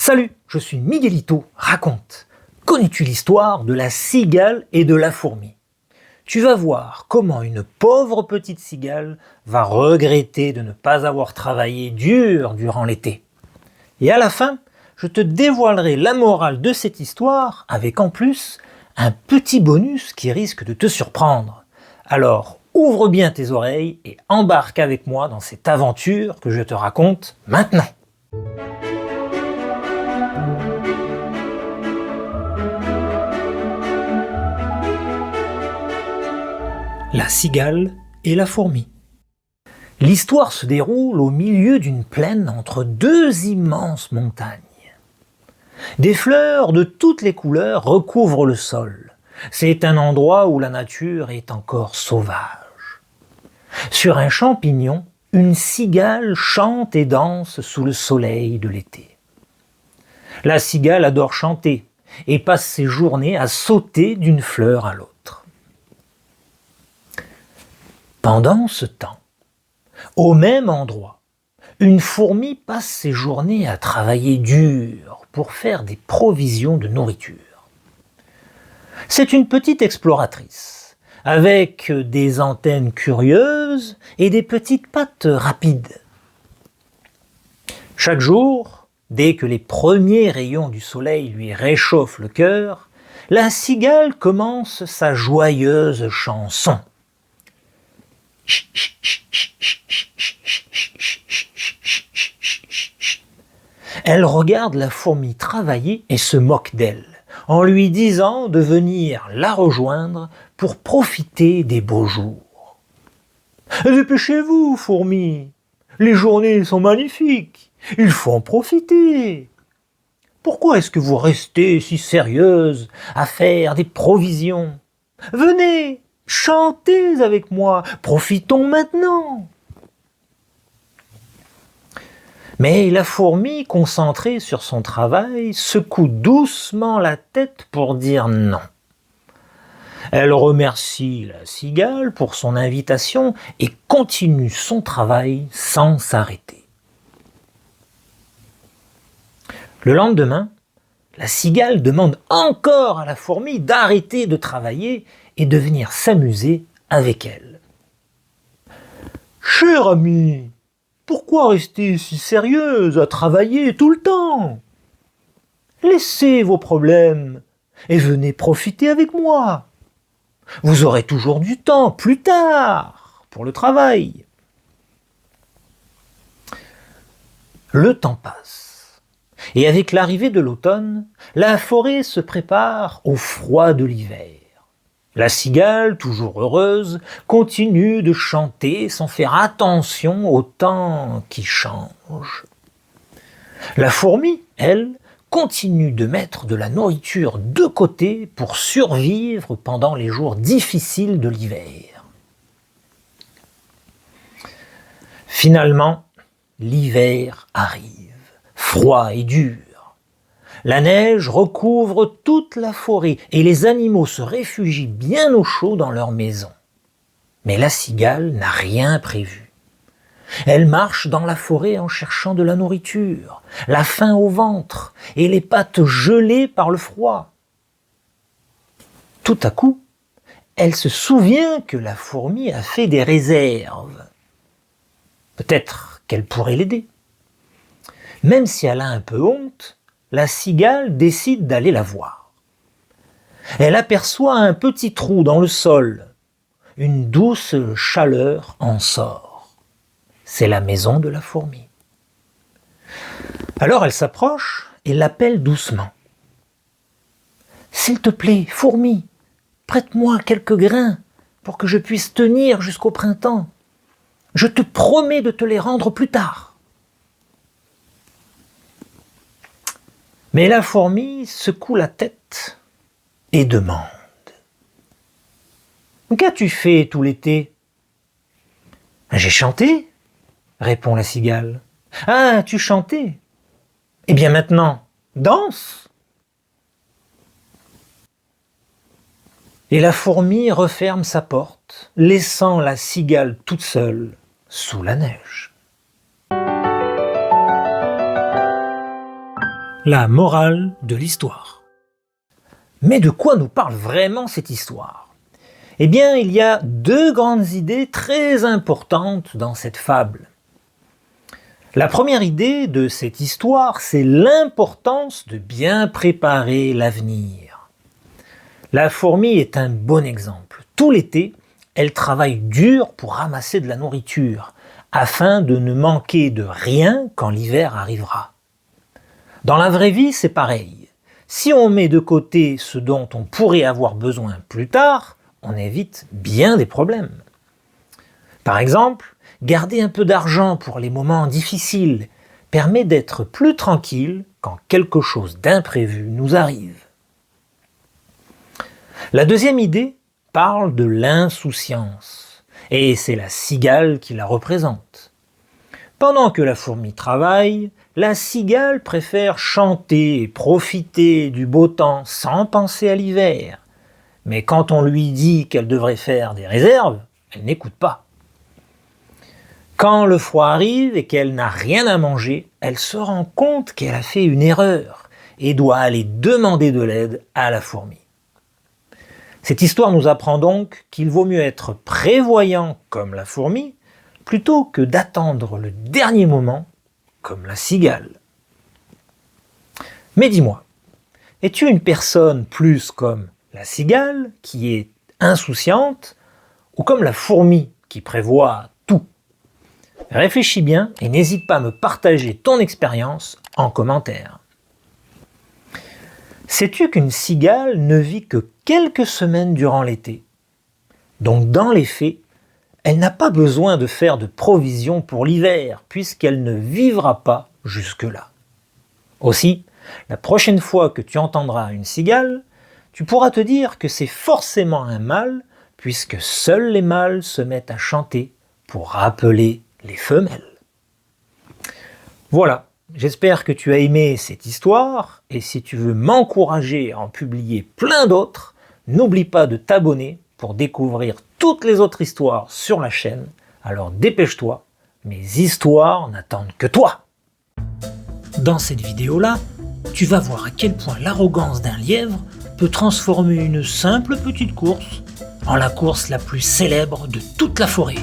Salut, je suis Miguelito, raconte. Connais-tu l'histoire de la cigale et de la fourmi? Tu vas voir comment une pauvre petite cigale va regretter de ne pas avoir travaillé dur durant l'été. Et à la fin, je te dévoilerai la morale de cette histoire avec en plus un petit bonus qui risque de te surprendre. Alors, ouvre bien tes oreilles et embarque avec moi dans cette aventure que je te raconte maintenant. La cigale et la fourmi. L'histoire se déroule au milieu d'une plaine entre deux immenses montagnes. Des fleurs de toutes les couleurs recouvrent le sol. C'est un endroit où la nature est encore sauvage. Sur un champignon, une cigale chante et danse sous le soleil de l'été. La cigale adore chanter et passe ses journées à sauter d'une fleur à l'autre. Pendant ce temps, au même endroit, une fourmi passe ses journées à travailler dur pour faire des provisions de nourriture. C'est une petite exploratrice, avec des antennes curieuses et des petites pattes rapides. Chaque jour, dès que les premiers rayons du soleil lui réchauffent le cœur, la cigale commence sa joyeuse chanson. Elle regarde la fourmi travailler et se moque d'elle, en lui disant de venir la rejoindre pour profiter des beaux jours. « Dépêchez-vous, fourmi, les journées sont magnifiques, il faut en profiter. Pourquoi est-ce que vous restez si sérieuse à faire des provisions? Venez, chantez avec moi, profitons maintenant. » Mais la fourmi, concentrée sur son travail, secoue doucement la tête pour dire non. Elle remercie la cigale pour son invitation et continue son travail sans s'arrêter. Le lendemain, la cigale demande encore à la fourmi d'arrêter de travailler et de venir s'amuser avec elle. « Chère amie, pourquoi rester si sérieuse à travailler tout le temps? Laissez vos problèmes et venez profiter avec moi. Vous aurez toujours du temps plus tard pour le travail. » Le temps passe, et avec l'arrivée de l'automne, la forêt se prépare au froid de l'hiver. La cigale, toujours heureuse, continue de chanter sans faire attention au temps qui change. La fourmi, elle, continue de mettre de la nourriture de côté pour survivre pendant les jours difficiles de l'hiver. Finalement, l'hiver arrive, froid et dur. La neige recouvre toute la forêt et les animaux se réfugient bien au chaud dans leur maison. Mais la cigale n'a rien prévu. Elle marche dans la forêt en cherchant de la nourriture, la faim au ventre et les pattes gelées par le froid. Tout à coup, elle se souvient que la fourmi a fait des réserves. Peut-être qu'elle pourrait l'aider. Même si elle a un peu honte, la cigale décide d'aller la voir. Elle aperçoit un petit trou dans le sol. Une douce chaleur en sort. C'est la maison de la fourmi. Alors elle s'approche et l'appelle doucement. « S'il te plaît, fourmi, prête-moi quelques grains pour que je puisse tenir jusqu'au printemps. Je te promets de te les rendre plus tard. » Mais la fourmi secoue la tête et demande. « Qu'as-tu fait tout l'été ?»« J'ai chanté, » répond la cigale. « Ah, tu chantais? Eh bien maintenant, danse !» Et la fourmi referme sa porte, laissant la cigale toute seule sous la neige. La morale de l'histoire. Mais de quoi nous parle vraiment cette histoire? Eh bien, il y a deux grandes idées très importantes dans cette fable. La première idée de cette histoire, c'est l'importance de bien préparer l'avenir. La fourmi est un bon exemple. Tout l'été, elle travaille dur pour ramasser de la nourriture, afin de ne manquer de rien quand l'hiver arrivera. Dans la vraie vie, c'est pareil. Si on met de côté ce dont on pourrait avoir besoin plus tard, on évite bien des problèmes. Par exemple, garder un peu d'argent pour les moments difficiles permet d'être plus tranquille quand quelque chose d'imprévu nous arrive. La deuxième idée parle de l'insouciance, et c'est la cigale qui la représente. Pendant que la fourmi travaille, la cigale préfère chanter et profiter du beau temps sans penser à l'hiver. Mais quand on lui dit qu'elle devrait faire des réserves, elle n'écoute pas. Quand le froid arrive et qu'elle n'a rien à manger, elle se rend compte qu'elle a fait une erreur et doit aller demander de l'aide à la fourmi. Cette histoire nous apprend donc qu'il vaut mieux être prévoyant comme la fourmi plutôt que d'attendre le dernier moment comme la cigale. Mais dis-moi, es-tu une personne plus comme la cigale qui est insouciante ou comme la fourmi qui prévoit tout? Réfléchis bien et n'hésite pas à me partager ton expérience en commentaire. Sais-tu qu'une cigale ne vit que quelques semaines durant l'été? Donc dans les faits, elle n'a pas besoin de faire de provisions pour l'hiver, puisqu'elle ne vivra pas jusque-là. Aussi, la prochaine fois que tu entendras une cigale, tu pourras te dire que c'est forcément un mâle, puisque seuls les mâles se mettent à chanter pour rappeler les femelles. Voilà, j'espère que tu as aimé cette histoire, et si tu veux m'encourager à en publier plein d'autres, n'oublie pas de t'abonner pour découvrir toutes les autres histoires sur la chaîne. Alors dépêche-toi, mes histoires n'attendent que toi. Dans cette vidéo-là, tu vas voir à quel point l'arrogance d'un lièvre peut transformer une simple petite course en la course la plus célèbre de toute la forêt.